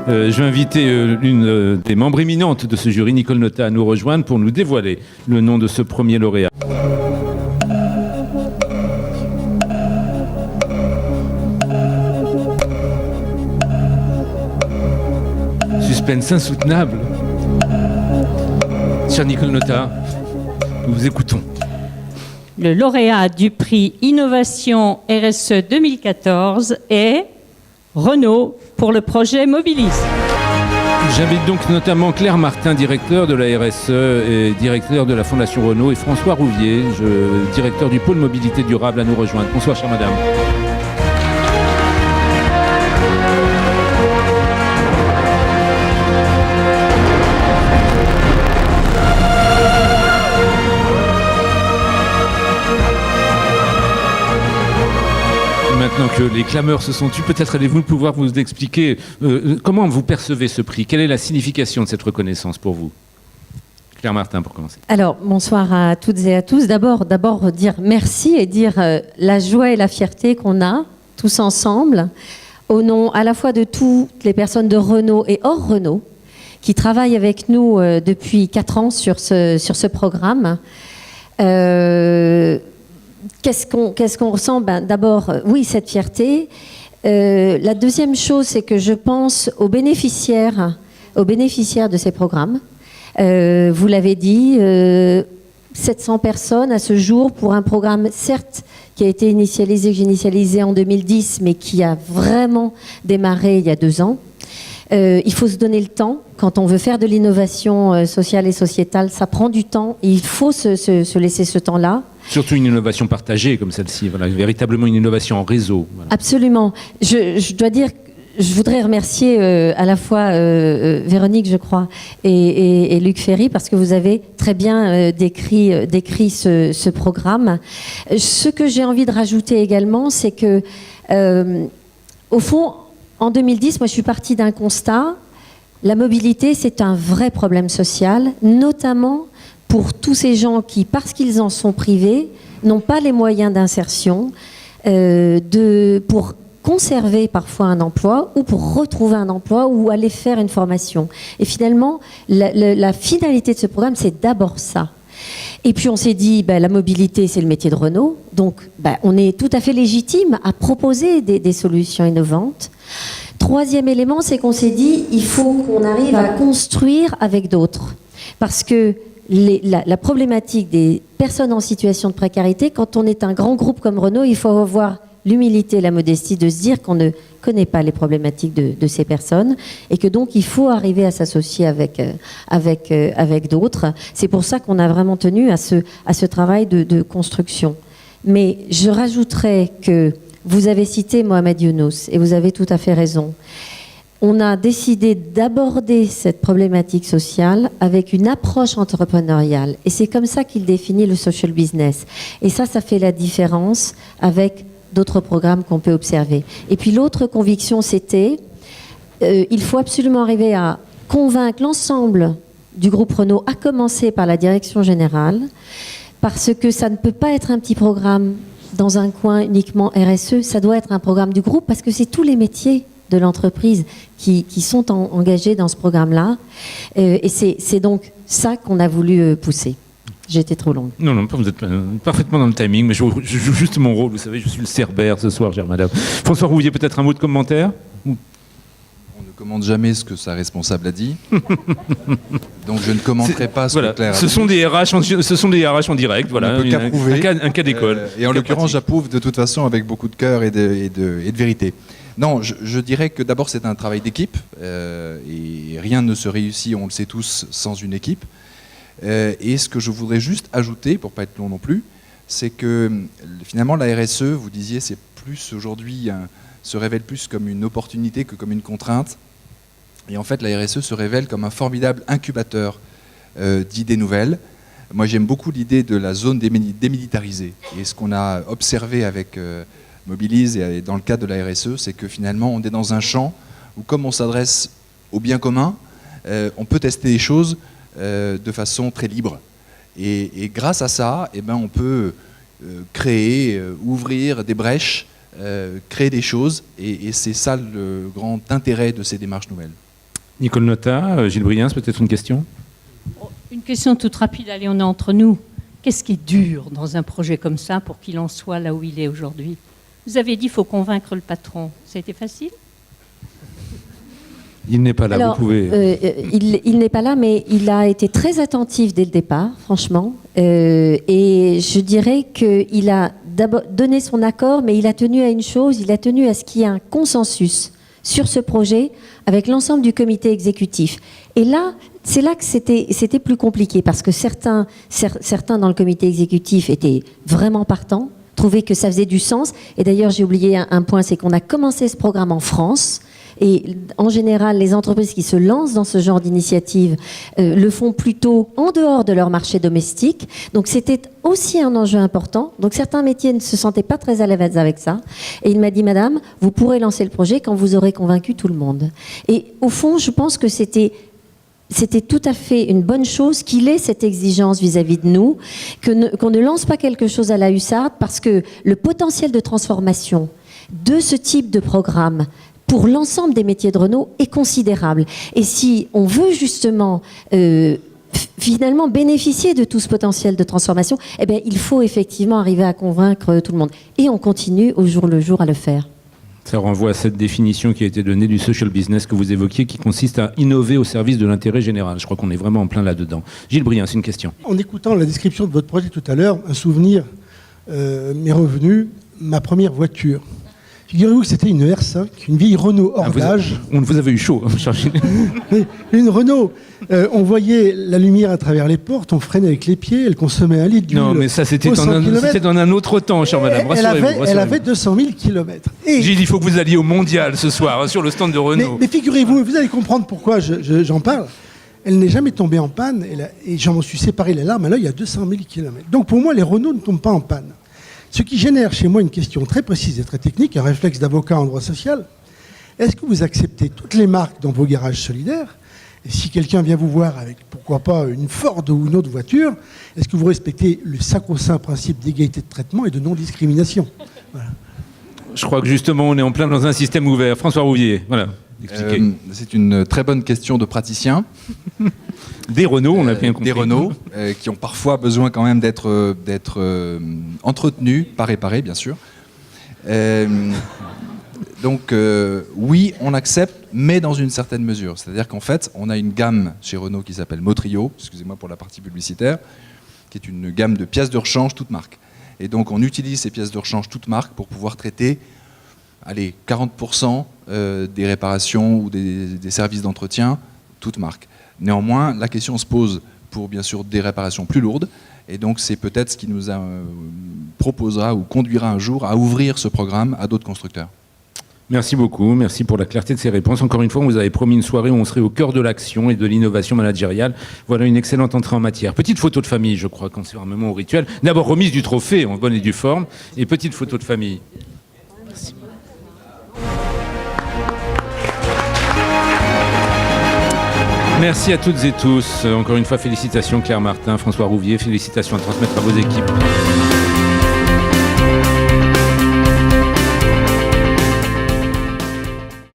Je vais inviter l'une des membres éminentes de ce jury, Nicole Notat, à nous rejoindre pour nous dévoiler le nom de ce premier lauréat. Suspense insoutenable. Chère Nicole Notat, nous vous écoutons. Le lauréat du prix Innovation RSE 2014 est Renault pour le projet Mobilise. J'invite donc notamment Claire Martin, directeur de la RSE et directeur de la Fondation Renault, et François Rouvier, directeur du pôle mobilité durable, à nous rejoindre. Bonsoir, chère madame. Maintenant que les clameurs se sont tues, peut-être allez-vous pouvoir vous expliquer comment vous percevez ce prix. Quelle est la signification de cette reconnaissance pour vous? Claire Martin, pour commencer. Alors, bonsoir à toutes et à tous. D'abord dire merci et dire la joie et la fierté qu'on a tous ensemble, au nom à la fois de toutes les personnes de Renault et hors Renault, qui travaillent avec nous depuis 4 ans sur ce programme. Qu'est-ce qu'on ressent? D'abord, oui, cette fierté. La deuxième chose, c'est que je pense aux bénéficiaires de ces programmes. Vous l'avez dit, 700 personnes à ce jour pour un programme, certes, qui a été que j'ai initialisé en 2010, mais qui a vraiment démarré il y a 2 ans. Il faut se donner le temps. Quand on veut faire de l'innovation sociale et sociétale, ça prend du temps. Et il faut se laisser ce temps-là. Surtout une innovation partagée comme celle-ci, voilà, véritablement une innovation en réseau. Voilà. Absolument. Je dois dire, je voudrais remercier à la fois Véronique, je crois, et Luc Ferry, parce que vous avez très bien décrit ce programme. Ce que j'ai envie de rajouter également, c'est que, au fond, en 2010, moi je suis partie d'un constat. La mobilité, c'est un vrai problème social, notamment pour tous ces gens qui, parce qu'ils en sont privés, n'ont pas les moyens d'insertion pour conserver parfois un emploi ou pour retrouver un emploi ou aller faire une formation. Et finalement, la finalité de ce programme, c'est d'abord ça. Et puis on s'est dit, la mobilité, c'est le métier de Renault, donc on est tout à fait légitime à proposer des solutions innovantes. Troisième élément, c'est qu'on s'est dit, il faut qu'on arrive à construire avec d'autres. Parce que la problématique des personnes en situation de précarité, quand on est un grand groupe comme Renault, il faut avoir l'humilité et la modestie de se dire qu'on ne connaît pas les problématiques de ces personnes et que donc il faut arriver à s'associer avec d'autres. C'est pour ça qu'on a vraiment tenu à ce travail de construction. Mais je rajouterais que vous avez cité Mohamed Younous et vous avez tout à fait raison. On a décidé d'aborder cette problématique sociale avec une approche entrepreneuriale. Et c'est comme ça qu'il définit le social business. Et ça fait la différence avec d'autres programmes qu'on peut observer. Et puis l'autre conviction, c'était il faut absolument arriver à convaincre l'ensemble du groupe Renault, à commencer par la direction générale, parce que ça ne peut pas être un petit programme dans un coin uniquement RSE, ça doit être un programme du groupe, parce que c'est tous les métiers de l'entreprise qui sont engagés dans ce programme-là. Et c'est donc ça qu'on a voulu pousser. J'ai été trop longue. Non, vous êtes parfaitement dans le timing, mais je joue juste mon rôle, vous savez, je suis le cerbère ce soir, chère madame. François Rouvier, peut-être un mot de commentaire? On ne commente jamais ce que sa responsable a dit, donc je ne commenterai pas ce que Claire a dit. Ce sont des RH en direct, voilà, un cas d'école. Et en l'occurrence, j'approuve de toute façon avec beaucoup de cœur et de vérité. Non, je dirais que d'abord c'est un travail d'équipe, et rien ne se réussit, on le sait tous, sans une équipe. Et ce que je voudrais juste ajouter, pour pas être long non plus, c'est que finalement la RSE, vous disiez, c'est plus aujourd'hui, se révèle plus comme une opportunité que comme une contrainte. Et en fait, la RSE se révèle comme un formidable incubateur d'idées nouvelles. Moi, j'aime beaucoup l'idée de la zone démilitarisée. Et ce qu'on a observé avec Mobilise et dans le cadre de la RSE, c'est que finalement, on est dans un champ où, comme on s'adresse au bien commun, on peut tester des choses de façon très libre. Et grâce à ça, on peut créer, ouvrir des brèches, créer des choses. Et c'est ça le grand intérêt de ces démarches nouvelles. Nicole Notat, Gilles Briens, peut-être une question? Une question toute rapide, allez, on est entre nous. Qu'est-ce qui est dur dans un projet comme ça pour qu'il en soit là où il est aujourd'hui? Vous avez dit qu'il faut convaincre le patron. Ça a été facile? Il n'est pas là, Alors, vous pouvez... il n'est pas là, mais il a été très attentif dès le départ, franchement. Et je dirais qu'il a d'abord donné son accord, mais il a tenu à une chose, il a tenu à ce qu'il y ait un consensus sur ce projet avec l'ensemble du comité exécutif. Et là, c'est là que c'était plus compliqué, parce que certains dans le comité exécutif étaient vraiment partants, trouvaient que ça faisait du sens. Et d'ailleurs, j'ai oublié un point, c'est qu'on a commencé ce programme en France. Et en général, les entreprises qui se lancent dans ce genre d'initiative le font plutôt en dehors de leur marché domestique. Donc c'était aussi un enjeu important. Donc certains métiers ne se sentaient pas très à l'aise avec ça. Et il m'a dit, Madame, vous pourrez lancer le projet quand vous aurez convaincu tout le monde. Et au fond, je pense que c'était tout à fait une bonne chose qu'il ait cette exigence vis-à-vis de nous, qu'on ne lance pas quelque chose à la hussarde, parce que le potentiel de transformation de ce type de programme pour l'ensemble des métiers de Renault est considérable. Et si on veut justement finalement bénéficier de tout ce potentiel de transformation, eh bien, il faut effectivement arriver à convaincre tout le monde. Et on continue au jour le jour à le faire. Ça renvoie à cette définition qui a été donnée du social business que vous évoquiez, qui consiste à innover au service de l'intérêt général. Je crois qu'on est vraiment en plein là-dedans. Gilles Briens, c'est une question. En écoutant la description de votre projet tout à l'heure, un souvenir m'est revenu, ma première voiture. Figurez-vous que c'était une R5, une vieille Renault hors d'âge. Vous avez eu chaud. Une Renault. On voyait la lumière à travers les portes, on freinait avec les pieds, elle consommait 1 litre d'huile. Non, mais ça, c'était dans un autre temps, chère madame. Elle avait 200 000 km. Gilles, il faut que vous alliez au mondial ce soir, hein, sur le stand de Renault. Mais figurez-vous, vous allez comprendre pourquoi j'en parle. Elle n'est jamais tombée en panne, et j'en suis séparé les larmes à l'œil à 200 000 km. Donc pour moi, les Renault ne tombent pas en panne. Ce qui génère chez moi une question très précise et très technique, un réflexe d'avocat en droit social. Est-ce que vous acceptez toutes les marques dans vos garages solidaires? Et si quelqu'un vient vous voir avec, pourquoi pas, une Ford ou une autre voiture, est-ce que vous respectez le sacro-saint principe d'égalité de traitement et de non-discrimination? Voilà. Je crois que justement, on est en plein dans un système ouvert. François Rouvier, voilà. C'est une très bonne question de praticien. Des Renault, on l'a bien compris. Des Renault, qui ont parfois besoin quand même d'être entretenus, pas réparés, bien sûr. Donc, oui, on accepte, mais dans une certaine mesure. C'est-à-dire qu'en fait, on a une gamme chez Renault qui s'appelle Motrio, excusez-moi pour la partie publicitaire, qui est une gamme de pièces de rechange toutes marques. Et donc, on utilise ces pièces de rechange toutes marques pour pouvoir traiter 40% des réparations ou des services d'entretien toutes marques. Néanmoins, la question se pose pour, bien sûr, des réparations plus lourdes. Et donc, c'est peut-être ce qui nous proposera ou conduira un jour à ouvrir ce programme à d'autres constructeurs. Merci beaucoup, merci pour la clarté de ces réponses. Encore une fois, on vous avait promis une soirée où on serait au cœur de l'action et de l'innovation managériale. Voilà une excellente entrée en matière. Petite photo de famille, je crois, conformément au rituel. D'abord, remise du trophée en bonne et due forme, et petite photo de famille. Merci. Merci à toutes et tous. Encore une fois, félicitations Claire Martin, François Rouvier, félicitations à transmettre à vos équipes.